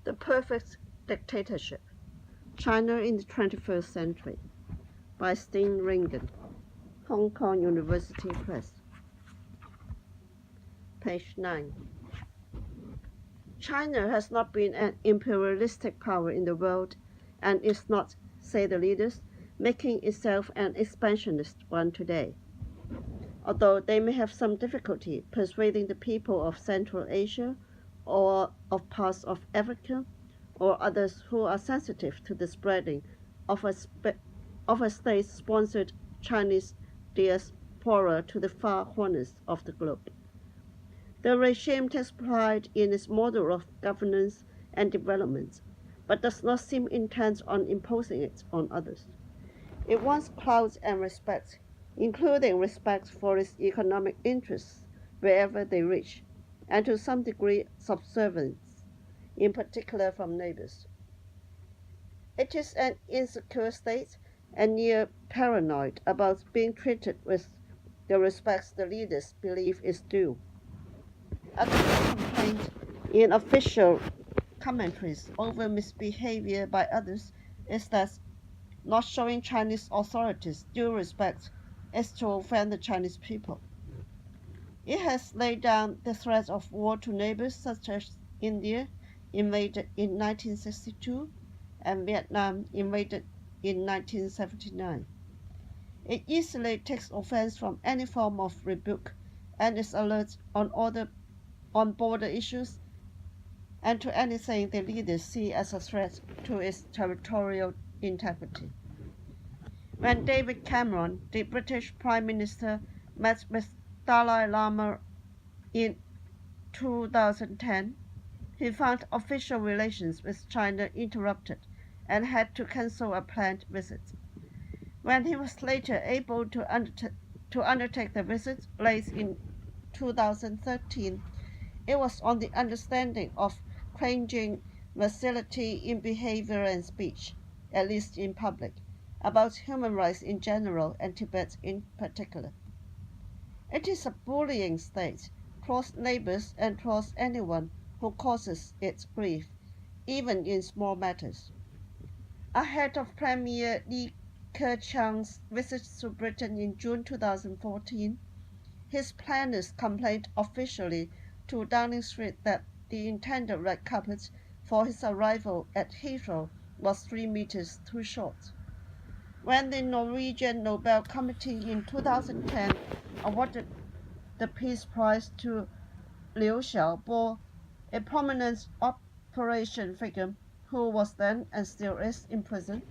The Perfect Dictatorship, China in the 21st Century, by Stein Ringen, Hong Kong University Press. Page 9. China has not been an imperialistic power in the world and is not, say the leaders, making itself an expansionist one today. Although they may have some difficulty persuading the people of Central Asia or of parts of Africa or others who are sensitive to the spreading of a state-sponsored Chinese diaspora to the far corners of the globe. The regime takes pride in its model of governance and development, but does not seem intent on imposing it on others. It wants clout and respect, including respect for its economic interests wherever they reach, and to some degree subservience, in particular from neighbors. It is an insecure state and near paranoid about being treated with the respect the leaders believe is due. A common complaint in official commentaries over misbehavior by others is that not showing Chinese authorities due respect is to offend the Chinese people. It has laid down the threat of war to neighbors such as India, invaded in 1962, and Vietnam, invaded in 1979. It easily takes offense from any form of rebuke and is alert on border issues and to anything the leaders see as a threat to its territorial integrity. When David Cameron, the British Prime Minister, met with Dalai Lama in 2010, he found official relations with China interrupted and had to cancel a planned visit. When he was later able to undertake the visit late in 2013, it was on the understanding of cringing facility in behavior and speech, at least in public, about human rights in general and Tibet in particular. It is a bullying state towards neighbors and towards anyone who causes it grief, even in small matters. Ahead of Premier Li Keqiang's visit to Britain in June 2014, his planners complained officially to Downing Street that the intended red carpet for his arrival at Heathrow was 3 meters too short. When the Norwegian Nobel Committee in 2010 awarded the Peace Prize to Liu Xiaobo, a prominent operation figure who was then and still is in prison,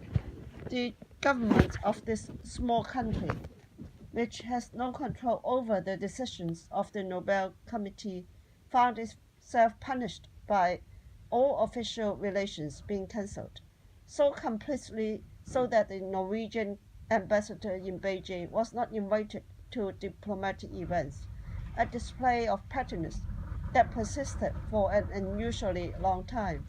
the government of this small country, which has no control over the decisions of the Nobel Committee, found itself punished by all official relations being cancelled, so completely so that the Norwegian ambassador in Beijing was not invited to diplomatic events, a display of pettiness that persisted for an unusually long time.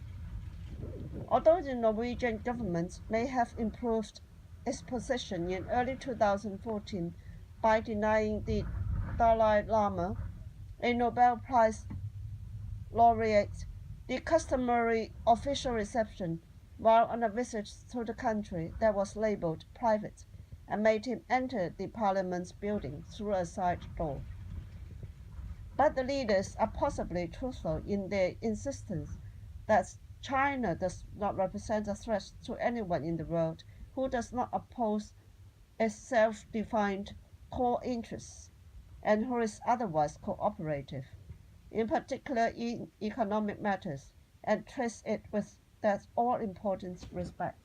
Although the Norwegian government may have improved its position in early 2014 by denying the Dalai Lama, a Nobel Prize laureate, the customary official reception while on a visit to the country that was labeled private and made him enter the parliament's building through a side door. But the leaders are possibly truthful in their insistence that China does not represent a threat to anyone in the world who does not oppose its self-defined core interests and who is otherwise cooperative, in particular in economic matters, and treats it with that all-important respect.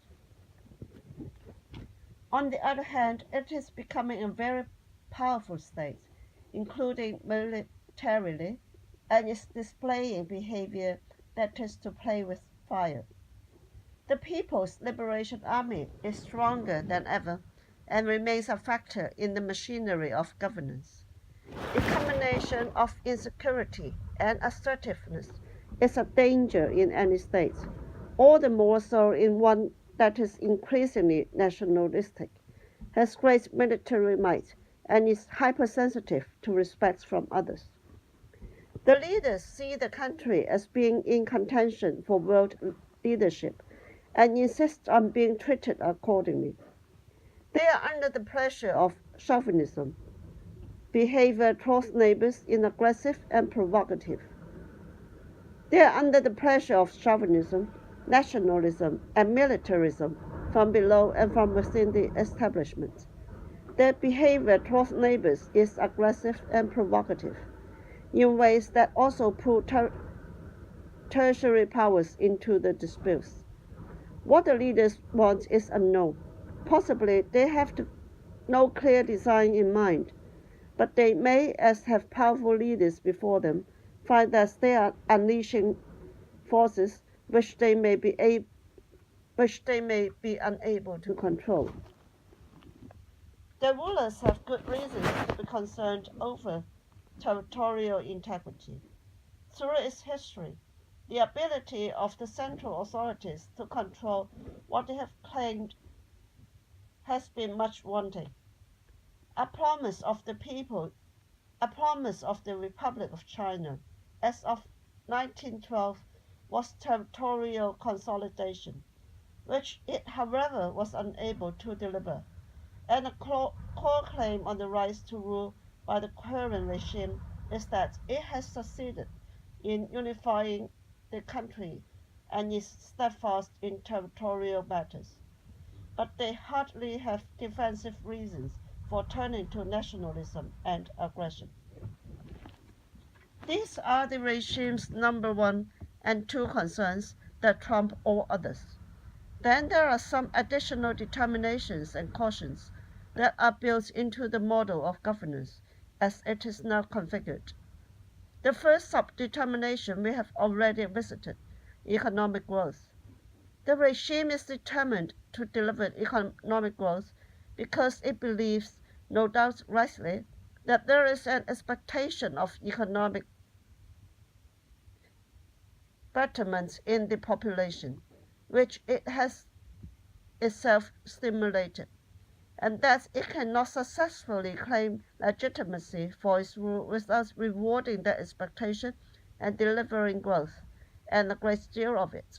On the other hand, it is becoming a very powerful state, including militarily, and is displaying behavior that is to play with fire. The People's Liberation Army is stronger than ever and remains a factor in the machinery of governance. The combination of insecurity and assertiveness is a danger in any state, all the more so in one that is increasingly nationalistic, has great military might, and is hypersensitive to respect from others. The leaders see the country as being in contention for world leadership and insist on being treated accordingly. They are under the pressure of chauvinism, behavior towards neighbors is aggressive and provocative. They are under the pressure of chauvinism, nationalism, and militarism from below and from within the establishment. Their behavior towards neighbors is aggressive and provocative in ways that also pull tertiary powers into the disputes. What the leaders want is unknown. Possibly they have no clear design in mind, but they may, as have powerful leaders before them, find that they are unleashing forces which they may be unable to control. The rulers have good reasons to be concerned over territorial integrity. Through its history, the ability of the central authorities to control what they have claimed has been much wanting. A promise of the Republic of China as of 1912 was territorial consolidation, which it, however, was unable to deliver, and a core claim on the rights to rule by the current regime is that it has succeeded in unifying the country and is steadfast in territorial matters. But they hardly have defensive reasons for turning to nationalism and aggression. These are the regime's number one and two concerns that trump all others. Then there are some additional determinations and cautions that are built into the model of governance as it is now configured. The first sub-determination we have already visited, economic growth. The regime is determined to deliver economic growth because it believes, no doubt rightly, that there is an expectation of economic betterment in the population, which it has itself stimulated, and that it cannot successfully claim legitimacy for its rule without rewarding that expectation and delivering growth, and a great deal of it.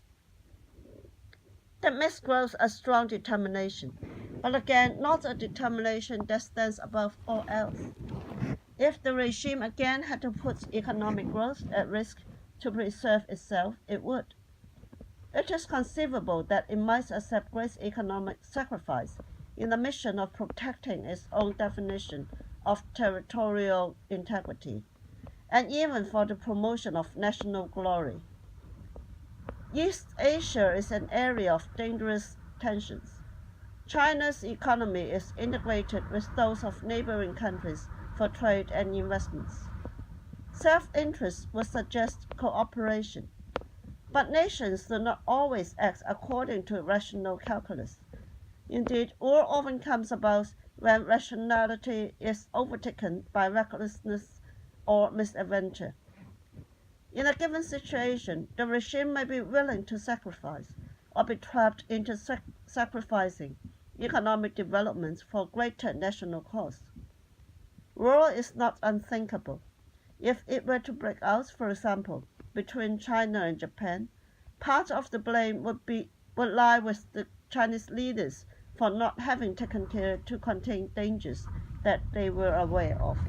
That makes growth a strong determination, but again, not a determination that stands above all else. If the regime again had to put economic growth at risk to preserve itself, it would. It is conceivable that it might accept great economic sacrifice in the mission of protecting its own definition of territorial integrity, and even for the promotion of national glory. East Asia is an area of dangerous tensions. China's economy is integrated with those of neighboring countries for trade and investments. Self-interest would suggest cooperation, but nations do not always act according to rational calculus. Indeed, war often comes about when rationality is overtaken by recklessness or misadventure. In a given situation, the regime may be willing to sacrifice or be trapped into sacrificing economic development for greater national cause. War is not unthinkable. If it were to break out, for example, between China and Japan, part of the blame would lie with the Chinese leaders for not having taken care to contain dangers that they were aware of.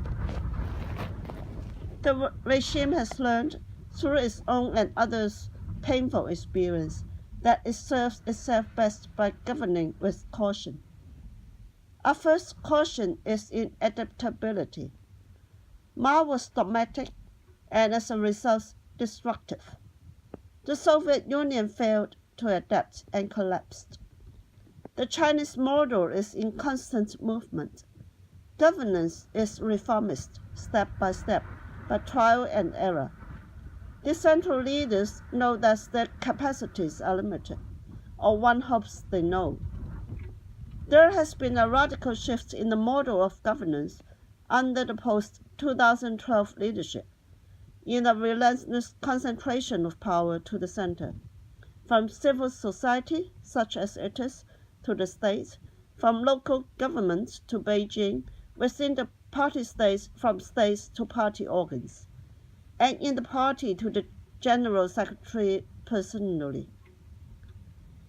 The regime has learned, through its own and others' painful experience, that it serves itself best by governing with caution. Our first caution is in adaptability. Mao was dogmatic and as a result destructive. The Soviet Union failed to adapt and collapsed. The Chinese model is in constant movement. Governance is reformist, step by step, by trial and error. The central leaders know that their capacities are limited, or one hopes they know. There has been a radical shift in the model of governance under the post-2012 leadership, in a relentless concentration of power to the center, from civil society, such as it is, to the states, from local governments to Beijing, within the party states, from states to party organs. and in the party to the General Secretary personally.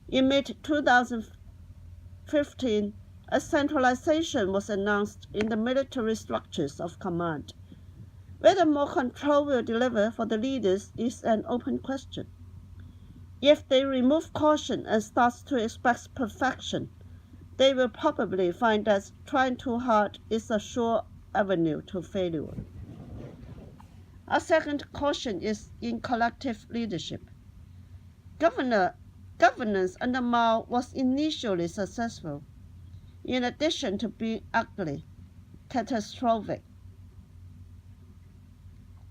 In mid-2015, a centralization was announced in the military structures of command. Whether more control will deliver for the leaders is an open question. If they remove caution and start to expect perfection, they will probably find that trying too hard is a sure avenue to failure. Our second caution is in collective leadership. Governance under Mao was initially successful, in addition to being ugly, catastrophic.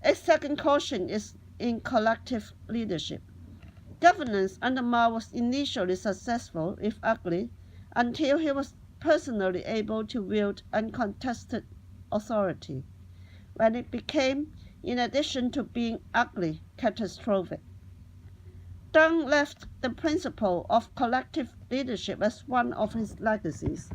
A second caution is in collective leadership. Governance under Mao was initially successful, if ugly, until he was personally able to wield uncontested authority, when it became, in addition to being ugly, catastrophic. Deng left the principle of collective leadership as one of his legacies.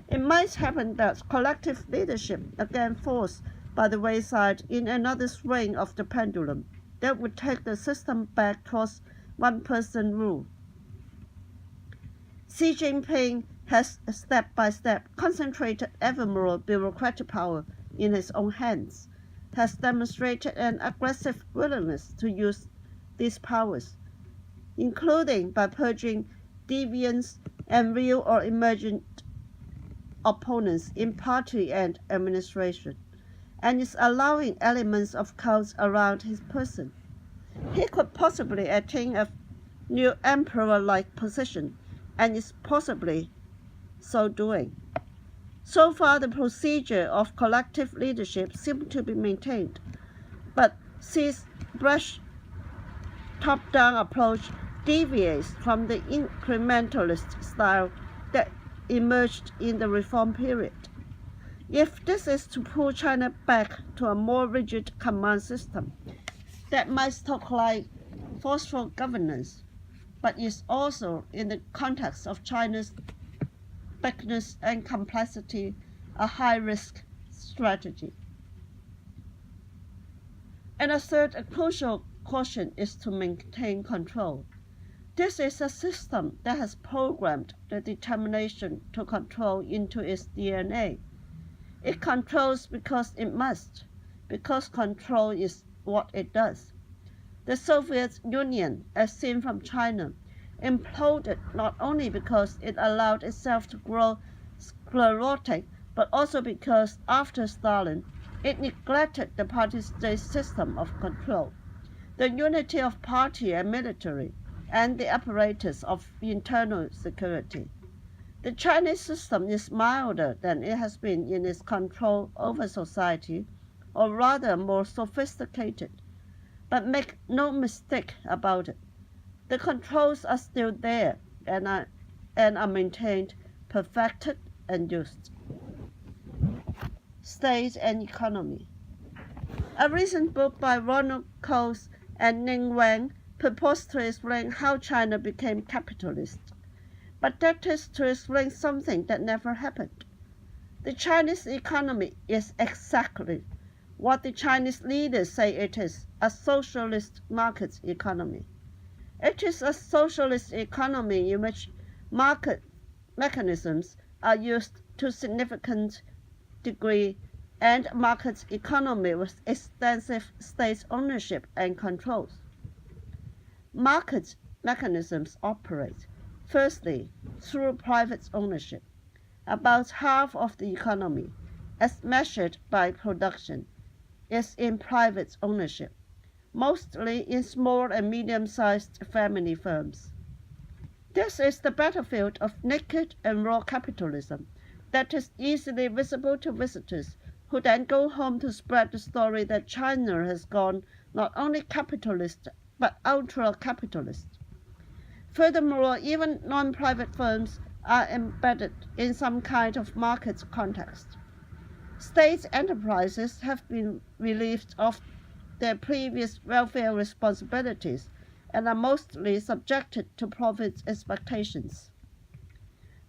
It might happen that collective leadership again falls by the wayside in another swing of the pendulum that would take the system back towards one-person rule. Xi Jinping has step by step concentrated ever more bureaucratic power in his own hands, has demonstrated an aggressive willingness to use these powers, including by purging deviants and real or emergent opponents in party and administration, and is allowing elements of chaos around his person. He could possibly attain a new emperor-like position, and is possibly so doing. So far, the procedure of collective leadership seems to be maintained, but Xi's brash top-down approach deviates from the incrementalist style that emerged in the reform period. If this is to pull China back to a more rigid command system, that might look like forceful governance, but is also, in the context of China's bigness and complexity, a high-risk strategy. And a third, a crucial caution is to maintain control. This is a system that has programmed the determination to control into its DNA. It controls because it must, because control is what it does. The Soviet Union, as seen from China, imploded not only because it allowed itself to grow sclerotic, but also because after Stalin, it neglected the party-state system of control, the unity of party and military, and the apparatus of internal security. The Chinese system is milder than it has been in its control over society, or rather more sophisticated. But make no mistake about it, the controls are still there and are maintained, perfected, and used. State and economy. A recent book by Ronald Coase and Ningen purports to explain how China became capitalist, but that is to explain something that never happened. The Chinese economy is exactly what the Chinese leaders say it is, a socialist market economy. It is a socialist economy in which market mechanisms are used to a significant degree, and market economy with extensive state ownership and controls. Market mechanisms operate, firstly, through private ownership. About half of the economy, as measured by production, is in private ownership, mostly in small and medium-sized family firms. This is the battlefield of naked and raw capitalism that is easily visible to visitors who then go home to spread the story that China has gone not only capitalist but ultra-capitalist. Furthermore, even non-private firms are embedded in some kind of market context. State enterprises have been relieved of their previous welfare responsibilities and are mostly subjected to profit expectations.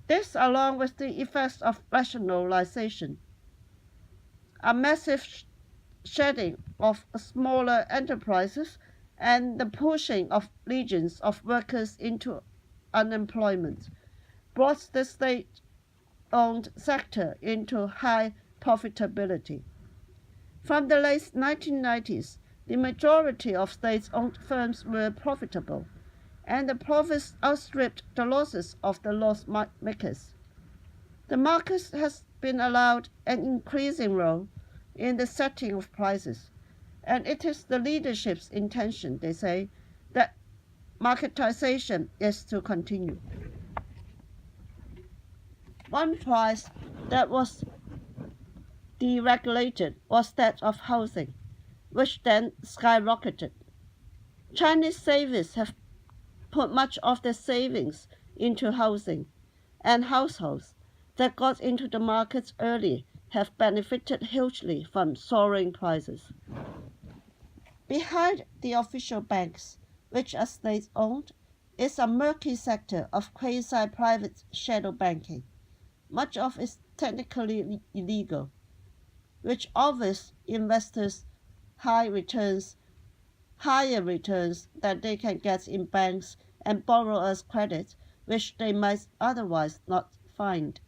This, along with the effects of rationalization, a massive shedding of smaller enterprises and the pushing of legions of workers into unemployment brought the state-owned sector into high profitability. From the late 1990s, the majority of state-owned firms were profitable, and the profits outstripped the losses of the loss makers. The market has been allowed an increasing role in the setting of prices, and it is the leadership's intention, they say, that marketization is to continue. One price that was deregulated was that of housing, which then skyrocketed. Chinese savers have put much of their savings into housing, and households that got into the markets early have benefited hugely from soaring prices. Behind the official banks, which are state-owned, is a murky sector of quasi-private shadow banking. Much of it is technically illegal, which offers investors higher returns than they can get in banks and borrowers credit, which they might otherwise not find.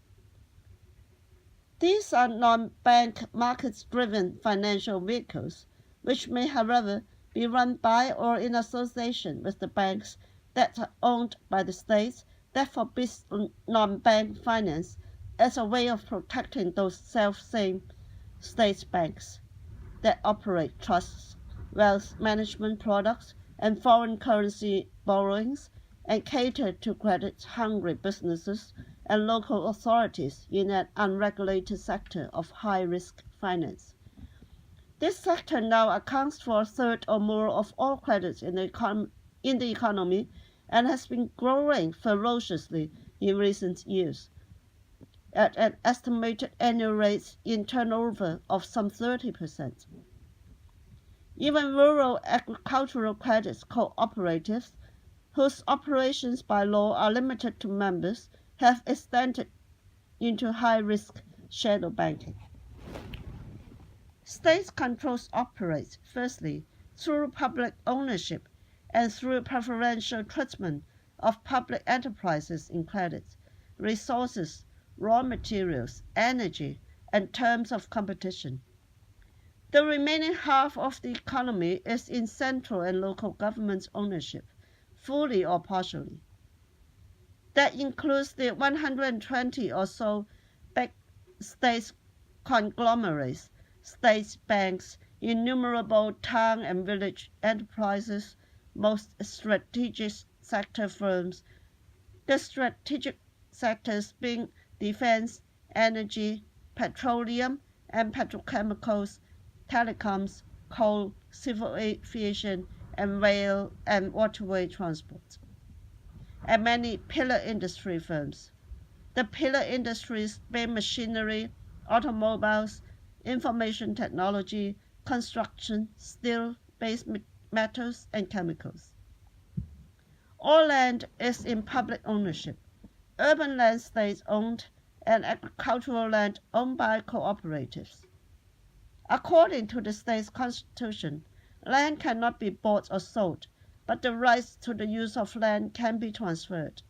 These are non-bank market-driven financial vehicles, which may, however, be run by or in association with the banks that are owned by the states that forbids non-bank finance as a way of protecting those self-same state banks that operate trusts, wealth management products, and foreign currency borrowings, and cater to credit-hungry businesses and local authorities in an unregulated sector of high-risk finance. This sector now accounts for a third or more of all credit in the economy and has been growing ferociously in recent years, at an estimated annual rate in turnover of some 30%. Even rural agricultural credit cooperatives, whose operations by law are limited to members, have extended into high-risk shadow banking. State controls operate, firstly, through public ownership and through preferential treatment of public enterprises in credit, resources, raw materials, energy, and terms of competition. The remaining half of the economy is in central and local government ownership, fully or partially. That includes the 120 or so big state conglomerates, state banks, innumerable town and village enterprises, most strategic sector firms, the strategic sectors being defense, energy, petroleum and petrochemicals, telecoms, coal, civil aviation, and rail and waterway transport, and many pillar industry firms. The pillar industries being machinery, automobiles, information technology, construction, steel, base metals, and chemicals. All land is in public ownership. Urban land state-owned and agricultural land owned by cooperatives. According to the state's constitution, land cannot be bought or sold, but the rights to the use of land can be transferred.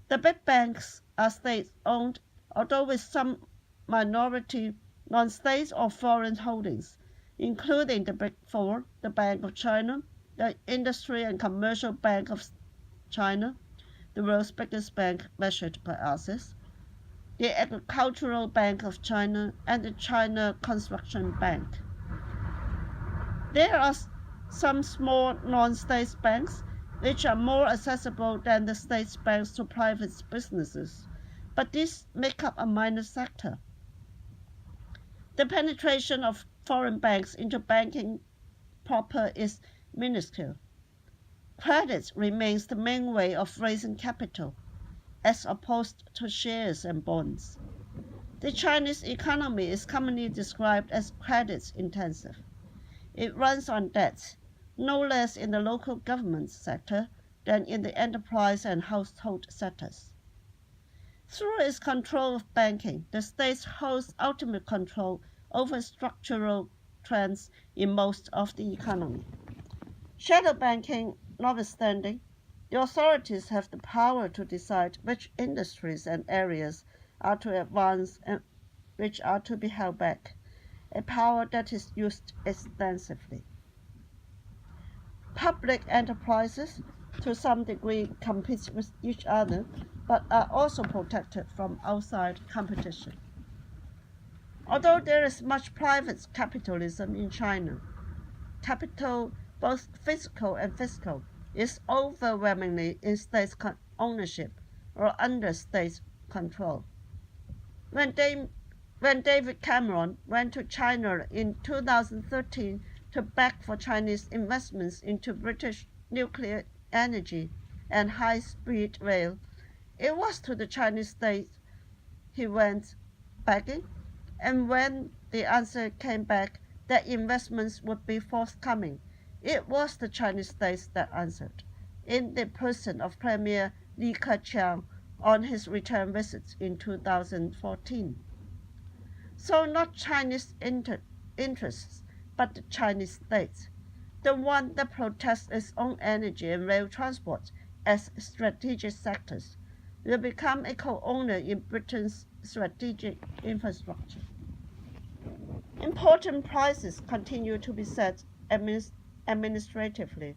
The big banks are state-owned, although with some minority non-state or foreign holdings, including the Big Four, the Bank of China, the Industry and Commercial Bank of China, the world's biggest bank measured by assets, the Agricultural Bank of China, and the China Construction Bank. There are some small non-state banks which are more accessible than the state banks to private businesses, but these make up a minor sector. The penetration of foreign banks into banking proper is minuscule. Credit remains the main way of raising capital, as opposed to shares and bonds. The Chinese economy is commonly described as credit intensive. It runs on debt, no less in the local government sector than in the enterprise and household sectors. Through its control of banking, the state holds ultimate control over structural trends in most of the economy. Shadow banking notwithstanding, the authorities have the power to decide which industries and areas are to advance and which are to be held back, a power that is used extensively. Public enterprises, to some degree, compete with each other, but are also protected from outside competition. Although there is much private capitalism in China, capital, both physical and fiscal, is overwhelmingly in state ownership or under state control. When David Cameron went to China in 2013 to beg for Chinese investments into British nuclear energy and high-speed rail, it was to the Chinese state he went begging, and when the answer came back that investments would be forthcoming, it was the Chinese state that answered, in the person of Premier Li Keqiang on his return visit in 2014. So not Chinese interests, but the Chinese state, the one that protects its own energy and rail transport as strategic sectors, will become a co-owner in Britain's strategic infrastructure. Important prices continue to be set administratively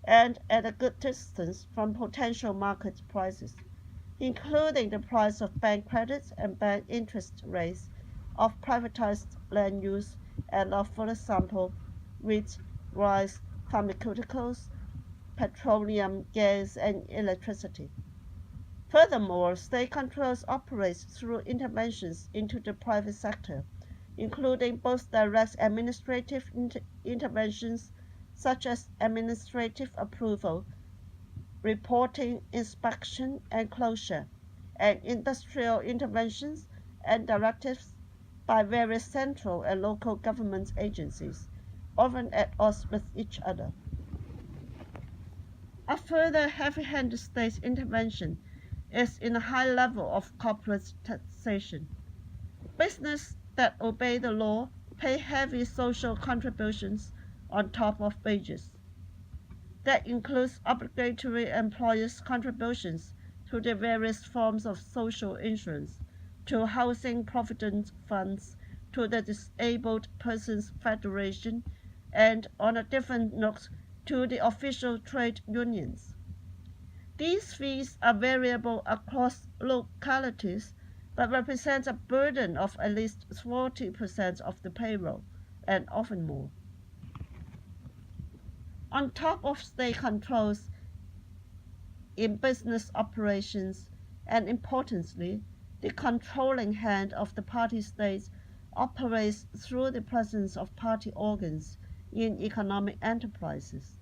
and at a good distance from potential market prices, including the price of bank credits and bank interest rates, of privatized land use, and of, for example, wheat, rice, pharmaceuticals, petroleum, gas, and electricity. Furthermore, state controls operate through interventions into the private sector, including both direct administrative interventions, such as administrative approval, reporting, inspection, and closure, and industrial interventions and directives by various central and local government agencies, often at odds with each other. A further heavy-handed state intervention is in a high level of corporate taxation. Businesses that obey the law pay heavy social contributions on top of wages. That includes obligatory employers' contributions to the various forms of social insurance, to housing provident funds, to the Disabled Persons Federation, and, on a different note, to the official trade unions. These fees are variable across localities, but represent a burden of at least 40% of the payroll, and often more. On top of state controls in business operations, and importantly, the controlling hand of the party states operates through the presence of party organs in economic enterprises.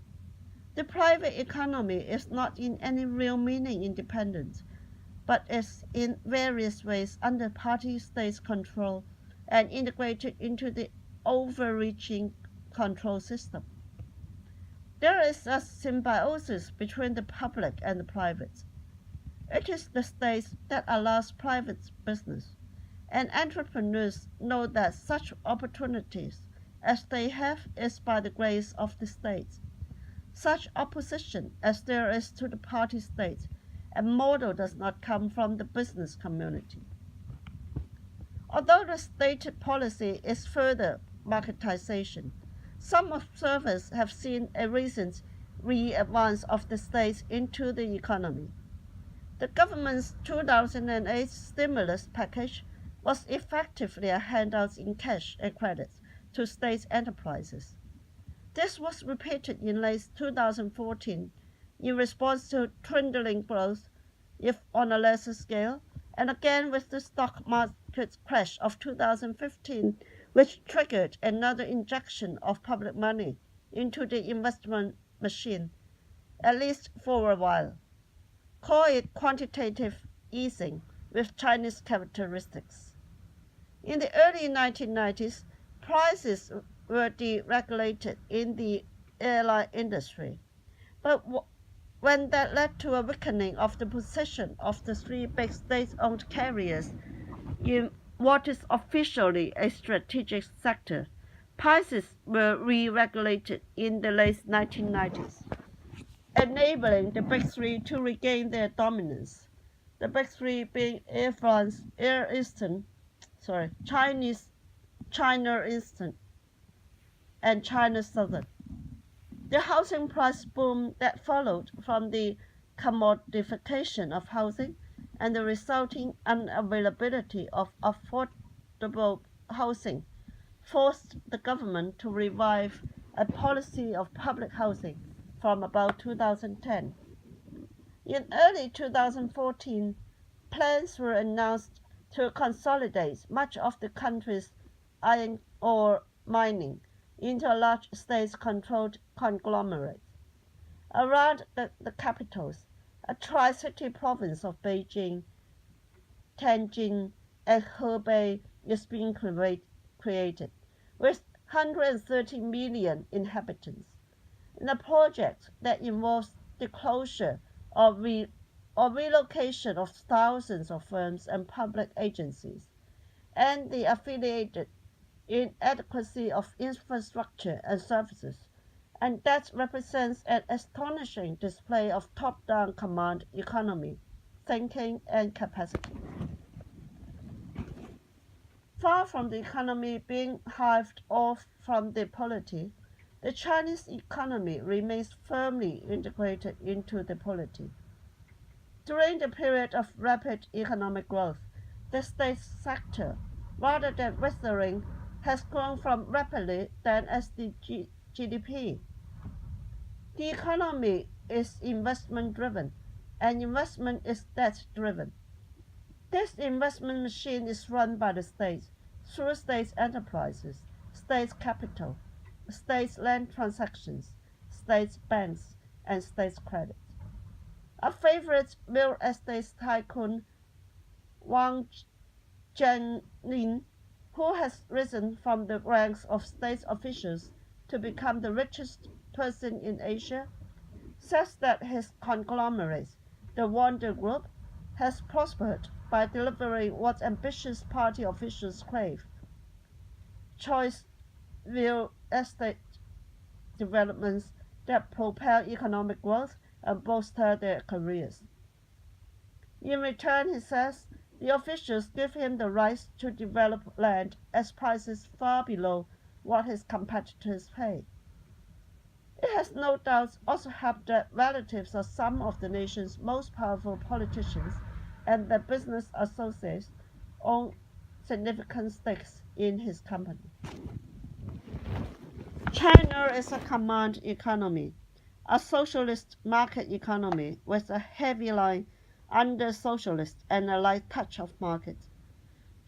The private economy is not in any real meaning independent, but is in various ways under party states' control and integrated into the overreaching control system. There is a symbiosis between the public and the private. It is the state that allows private business, and entrepreneurs know that such opportunities as they have is by the grace of the state. Such opposition as there is to the party state and model does not come from the business community. Although the stated policy is further marketization, some observers have seen a recent re-advance of the state into the economy. The government's 2008 stimulus package was effectively a handout in cash and credits to state enterprises. This was repeated in late 2014 in response to dwindling growth, if on a lesser scale, and again with the stock market crash of 2015, which triggered another injection of public money into the investment machine, at least for a while. Call it quantitative easing with Chinese characteristics. In the early 1990s, prices were deregulated in the airline industry, but when that led to a weakening of the position of the three big state-owned carriers in what is officially a strategic sector, Prices were re-regulated in the late 1990s, enabling the Big Three to regain their dominance. The Big Three being Air France, China Eastern, and China Southern. The housing price boom that followed from the commodification of housing and the resulting unavailability of affordable housing forced the government to revive a policy of public housing from about 2010. In early 2014, plans were announced to consolidate much of the country's iron ore mining into a large state-controlled conglomerate. Around the capitals, a tri-city province of Beijing, Tianjin, and Hebei is being created, with 130 million inhabitants, in a project that involves the closure or relocation of thousands of firms and public agencies, and the affiliated inadequacy of infrastructure and services, and that represents an astonishing display of top-down command economy, thinking, and capacity. Far from the economy being hived off from the polity, the Chinese economy remains firmly integrated into the polity. During the period of rapid economic growth, the state sector, rather than withering, has grown from rapidly than as the GDP. The economy is investment-driven, and investment is debt-driven. This investment machine is run by the state through state enterprises, state capital, state land transactions, state banks, and state credit. A favorite real estate tycoon, Wang Jianlin, who has risen from the ranks of state officials to become the richest person in Asia, says that his conglomerate, the Wonder Group, has prospered by delivering what ambitious party officials crave: choice real estate developments that propel economic growth and bolster their careers. In return, he says, the officials give him the right to develop land at prices far below what his competitors pay. It has no doubt also helped that relatives of some of the nation's most powerful politicians and their business associates own significant stakes in his company. China is a command economy, a socialist market economy with a heavy line under socialist and a light touch of market.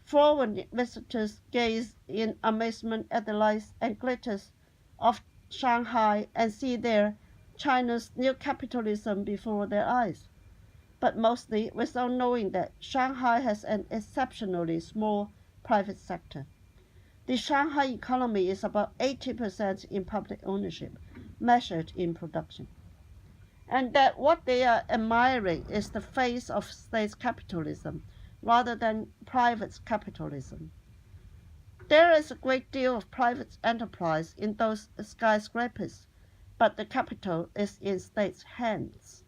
Foreign visitors gaze in amazement at the lights and glitters of Shanghai and see there China's new capitalism before their eyes, but mostly without knowing that Shanghai has an exceptionally small private sector. The Shanghai economy is about 80% in public ownership, measured in production, and that what they are admiring is the face of state capitalism rather than private capitalism. There is a great deal of private enterprise in those skyscrapers, but the capital is in state hands.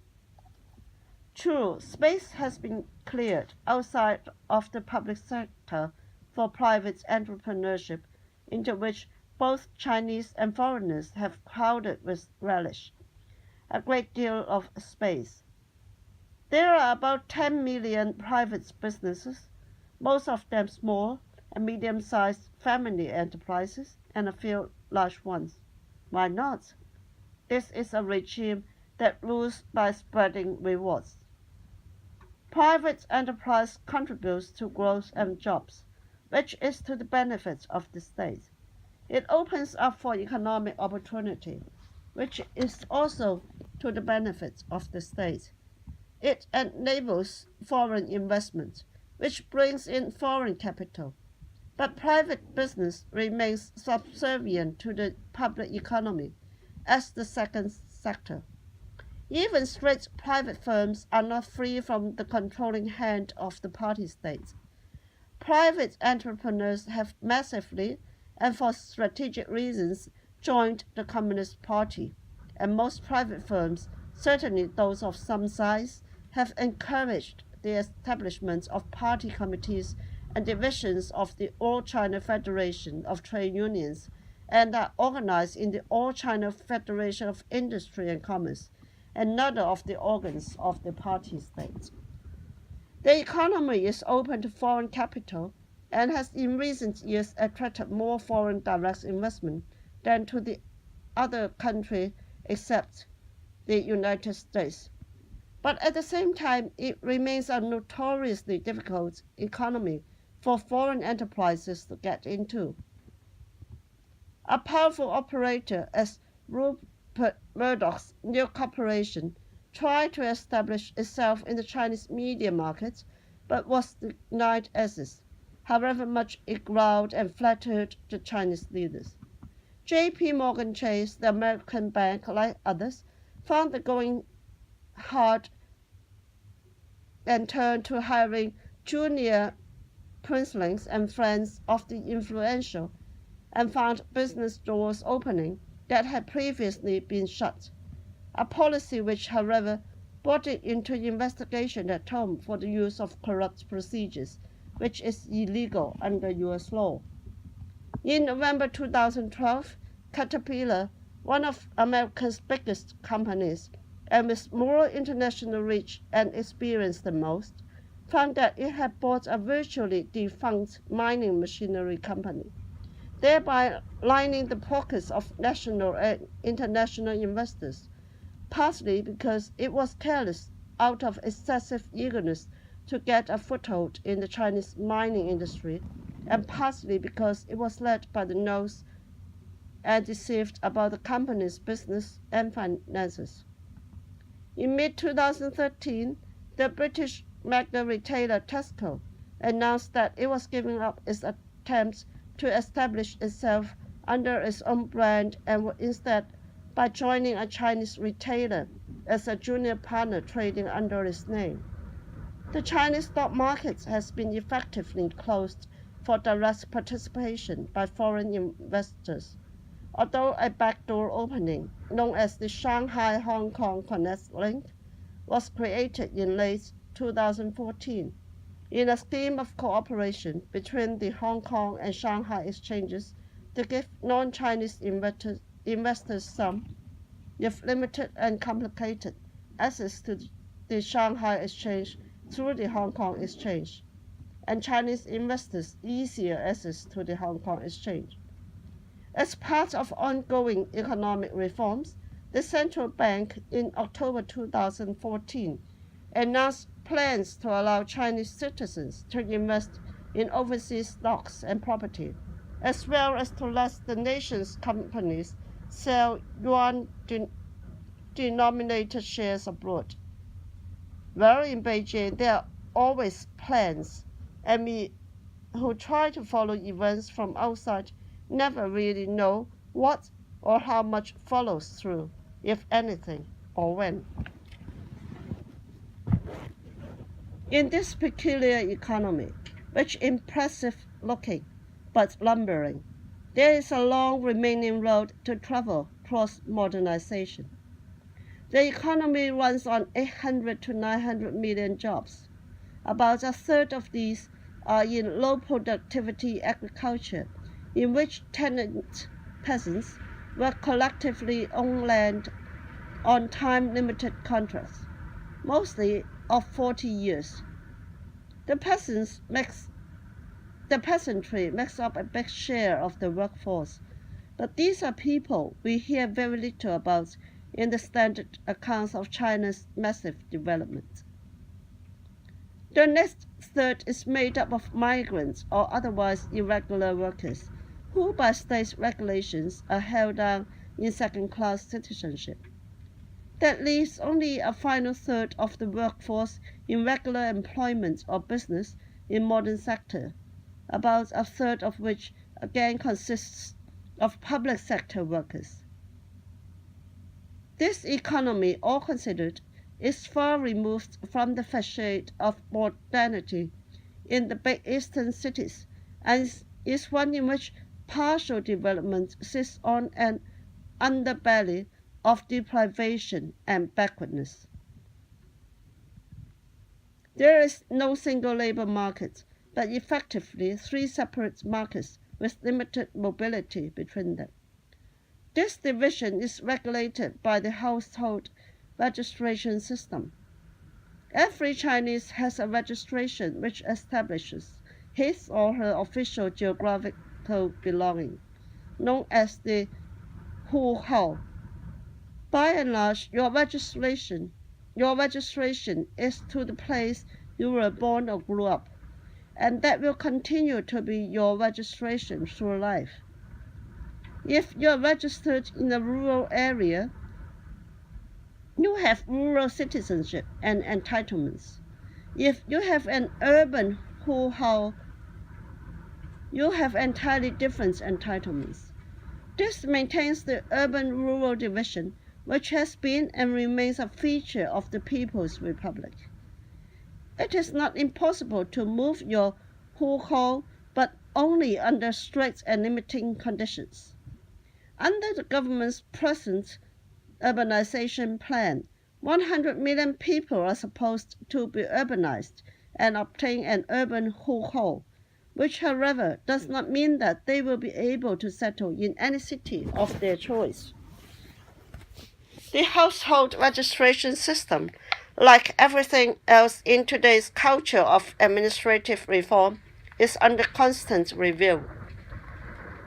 True, space has been cleared outside of the public sector for private entrepreneurship, into which both Chinese and foreigners have crowded with relish. A great deal of space. There are about 10 million private businesses, most of them small and medium-sized family enterprises, and a few large ones. Why not? This is a regime that rules by spreading rewards. Private enterprise contributes to growth and jobs, which is to the benefit of the state. It opens up for economic opportunity, which is also to the benefit of the state. It enables foreign investment, which brings in foreign capital. But private business remains subservient to the public economy as the second sector. Even strict private firms are not free from the controlling hand of the party state. Private entrepreneurs have massively and for strategic reasons joined the Communist Party, and most private firms, certainly those of some size, have encouraged the establishment of party committees and divisions of the All China Federation of Trade Unions, and are organized in the All China Federation of Industry and Commerce, another of the organs of the party state. The economy is open to foreign capital and has in recent years attracted more foreign direct investment than to the other country except the United States. But at the same time, it remains a notoriously difficult economy for foreign enterprises to get into. A powerful operator as Rupert Murdoch's new corporation tried to establish itself in the Chinese media market, but was denied access, however much it growled and flattered the Chinese leaders. J.P. Morgan Chase, the American bank, like others, found the going hard and turned to hiring junior princelings and friends of the influential, and found business doors opening that had previously been shut, a policy which, however, brought it into investigation at home for the use of corrupt procedures, which is illegal under U.S. law. In November 2012, Caterpillar, one of America's biggest companies, and with more international reach and experience than most, found that it had bought a virtually defunct mining machinery company, thereby lining the pockets of national and international investors, partly because it was careless out of excessive eagerness to get a foothold in the Chinese mining industry, and partly because it was led by the nose and deceived about the company's business and finances. In mid-2013, the British mega retailer Tesco announced that it was giving up its attempts to establish itself under its own brand and would instead by joining a Chinese retailer as a junior partner trading under its name. The Chinese stock market has been effectively closed for direct participation by foreign investors, although a backdoor opening, known as the Shanghai-Hong Kong Connect Link, was created in late 2014 in a scheme of cooperation between the Hong Kong and Shanghai exchanges to give non-Chinese investors some, if limited and complicated, access to the Shanghai exchange through the Hong Kong exchange, and Chinese investors easier access to the Hong Kong exchange. As part of ongoing economic reforms, the central bank in October 2014 announced plans to allow Chinese citizens to invest in overseas stocks and property, as well as to let the nation's companies sell yuan-denominated shares abroad. While in Beijing, there are always plans, and we who try to follow events from outside never really know what or how much follows through, if anything, or when. In this peculiar economy, which is impressive looking but lumbering, there is a long remaining road to travel towards modernization. The economy runs on 800 to 900 million jobs. About a third of these are in low productivity agriculture, in which tenant peasants work collectively on land on time-limited contracts, mostly of 40 years. The peasantry makes up a big share of the workforce, but these are people we hear very little about in the standard accounts of China's massive development. The next third is made up of migrants or otherwise irregular workers, who by state regulations are held down in second-class citizenship. That leaves only a final third of the workforce in regular employment or business in modern sector, about a third of which again consists of public sector workers. This economy, all considered, is far removed from the facade of modernity in the big eastern cities, and is one in which partial development sits on an underbelly of deprivation and backwardness. There is no single labor market, but effectively three separate markets with limited mobility between them. This division is regulated by the household registration system. Every Chinese has a registration which establishes his or her official geographical belonging, known as the Huhao. By and large, your registration is to the place you were born or grew up, and that will continue to be your registration through life. If you are registered in a rural area, you have rural citizenship and entitlements. If you have an urban Huhao, you have entirely different entitlements. This maintains the urban-rural division, which has been and remains a feature of the People's Republic. It is not impossible to move your Huhao, but only under strict and limiting conditions. Under the government's present urbanization plan, 100 million people are supposed to be urbanized and obtain an urban Huhao, which, however, does not mean that they will be able to settle in any city of their choice. The household registration system, like everything else in today's culture of administrative reform, is under constant review.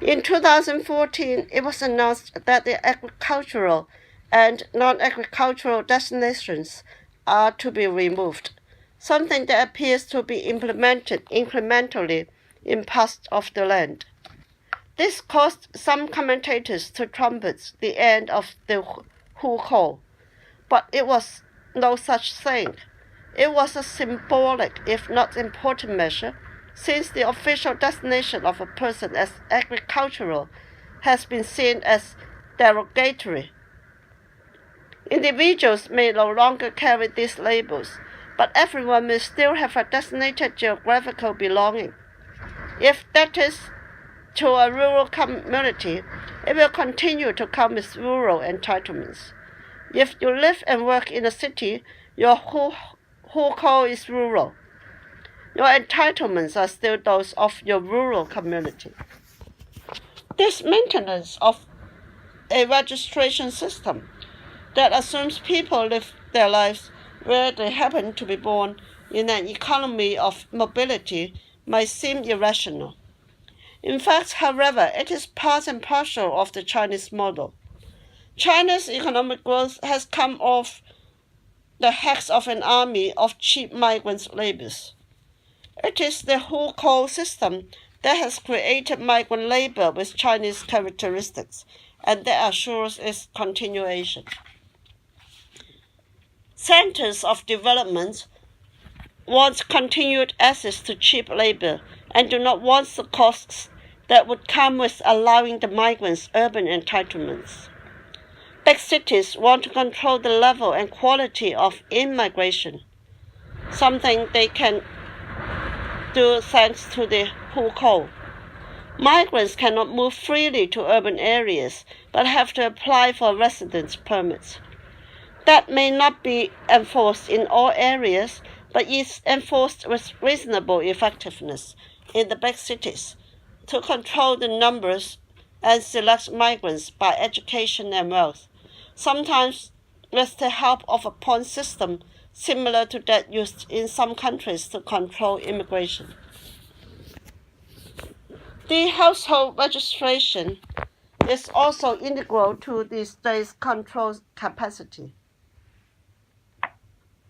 In 2014, it was announced that the agricultural and non-agricultural designations are to be removed, something that appears to be implemented incrementally in parts of the land. This caused some commentators to trumpet the end of the Huhao, but it was no such thing. It was a symbolic, if not important measure, since the official designation of a person as agricultural has been seen as derogatory. Individuals may no longer carry these labels, but everyone may still have a designated geographical belonging. If that is to a rural community, it will continue to come with rural entitlements. If you live and work in a city, your Huhao is rural. Your entitlements are still those of your rural community. This maintenance of a registration system that assumes people live their lives where they happen to be born in an economy of mobility might seem irrational. In fact, however, it is part and parcel of the Chinese model. China's economic growth has come off the backs of an army of cheap migrant laborers. It is the Huhao system that has created migrant labor with Chinese characteristics, and that assures its continuation. Centers of development want continued access to cheap labor and do not want the costs that would come with allowing the migrants urban entitlements. Big cities want to control the level and quality of immigration, something they can do thanks to the Huhao. Migrants cannot move freely to urban areas, but have to apply for residence permits. That may not be enforced in all areas, but is enforced with reasonable effectiveness in the big cities to control the numbers and select migrants by education and wealth, sometimes with the help of a point system similar to that used in some countries to control immigration. The household registration is also integral to the state's control capacity.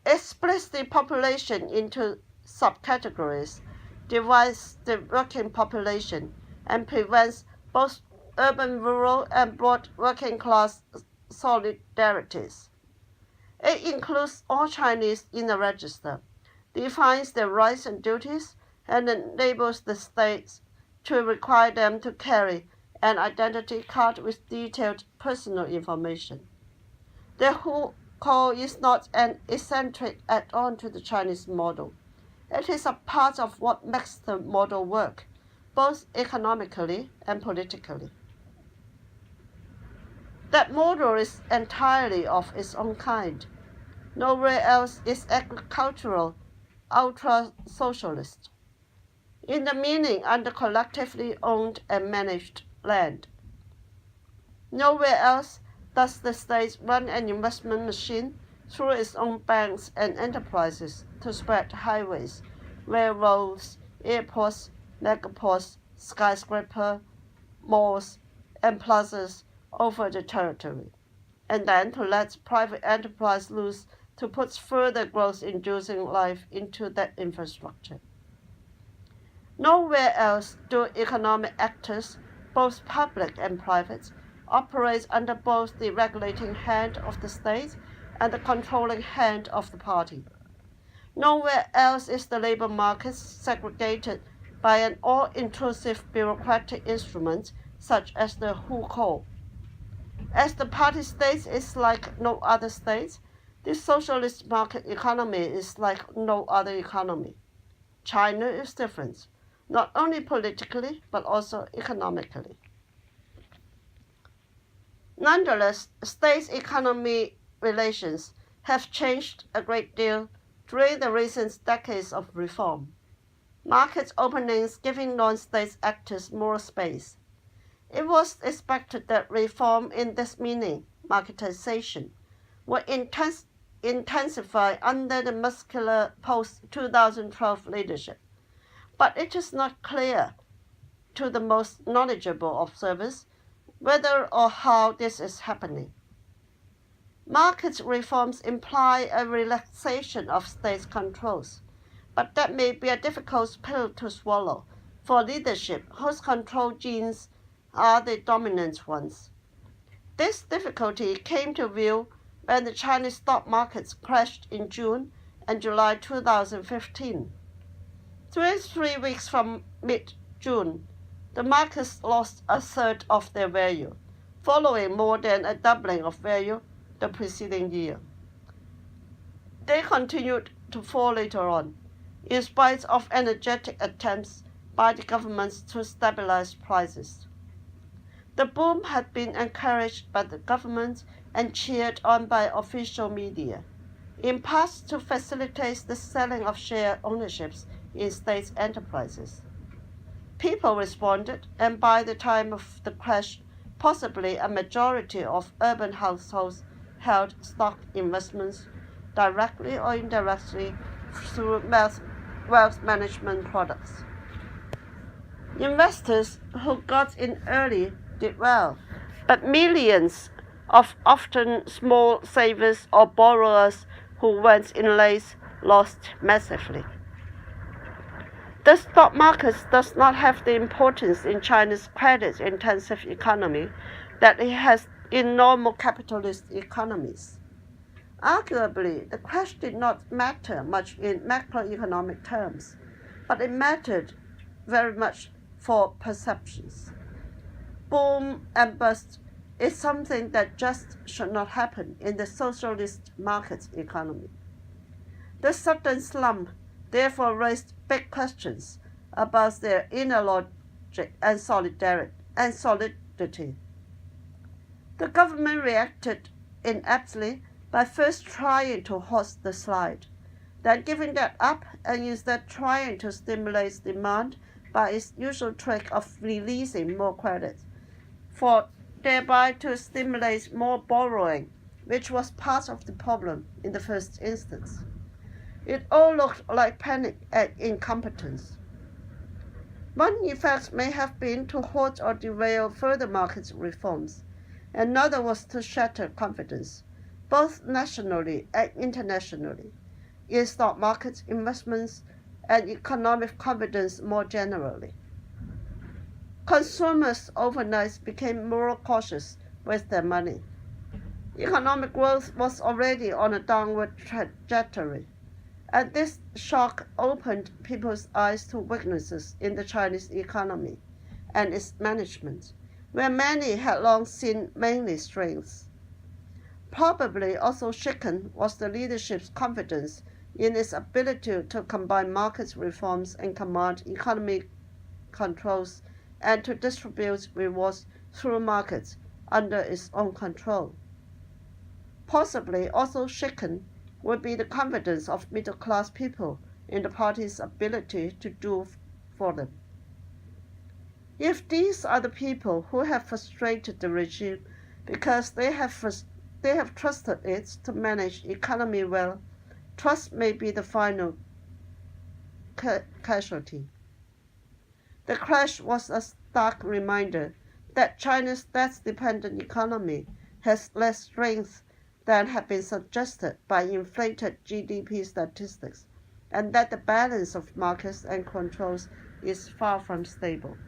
It splits the population into subcategories, divides the working population, and prevents both urban, rural, and broad working class solidarities. It includes all Chinese in the register, defines their rights and duties, and enables the states to require them to carry an identity card with detailed personal information. The Huhao is not an eccentric add-on to the Chinese model. It is a part of what makes the model work, both economically and politically. That model is entirely of its own kind. Nowhere else is agricultural ultra-socialist, in the meaning under collectively owned and managed land. Nowhere else does the state run an investment machine through its own banks and enterprises to spread highways, railroads, airports, megaports, skyscrapers, malls, and plazas over the territory, and then to let private enterprise loose to put further growth-inducing life into that infrastructure. Nowhere else do economic actors, both public and private, operate under both the regulating hand of the state and the controlling hand of the party. Nowhere else is the labor market segregated by an all-intrusive bureaucratic instrument such as the WHO Code. As the party state is like no other state, the socialist market economy is like no other economy. China is different, not only politically but also economically. Nonetheless, state-economy relations have changed a great deal during the recent decades of reform. Market openings giving non-state actors more space. It was expected that reform in this meaning, marketization, would intensify under the muscular post-2012 leadership, but it is not clear to the most knowledgeable observers whether or how this is happening. Market reforms imply a relaxation of state controls, but that may be a difficult pill to swallow for leadership whose control genes are the dominant ones. This difficulty came to view when the Chinese stock markets crashed in June and July 2015. 3 weeks from mid-June, the markets lost a third of their value, following more than a doubling of value the preceding year. They continued to fall later on, in spite of energetic attempts by the governments to stabilize prices. The boom had been encouraged by the government and cheered on by official media, in part to facilitate the selling of share ownerships in state enterprises. People responded, and by the time of the crash, possibly a majority of urban households held stock investments directly or indirectly through wealth management products. Investors who got in early did well, but millions of often small savers or borrowers who went in late lost massively. The stock market does not have the importance in China's credit-intensive economy that it has in normal capitalist economies. Arguably, the crash did not matter much in macroeconomic terms, but it mattered very much for perceptions. Boom and bust is something that just should not happen in the socialist market economy. The sudden slump therefore raised big questions about their inner logic and solidity. The government reacted ineptly by first trying to halt the slide, then giving that up and instead trying to stimulate demand by its usual trick of releasing more credit, for thereby to stimulate more borrowing, which was part of the problem in the first instance. It all looked like panic and incompetence. One effect may have been to halt or derail further market reforms. Another was to shatter confidence, both nationally and internationally, in stock market investments and economic confidence more generally. Consumers overnight became more cautious with their money. Economic growth was already on a downward trajectory, and this shock opened people's eyes to weaknesses in the Chinese economy and its management, where many had long seen mainly strengths. Probably also shaken was the leadership's confidence in its ability to combine market reforms and command economic controls and to distribute rewards through markets under its own control. Possibly also shaken would be the confidence of middle-class people in the party's ability to do for them. If these are the people who have frustrated the regime because they have trusted it to manage the economy well, trust may be the final casualty. The crash was a stark reminder that China's debt-dependent economy has less strength than had been suggested by inflated GDP statistics, and that the balance of markets and controls is far from stable.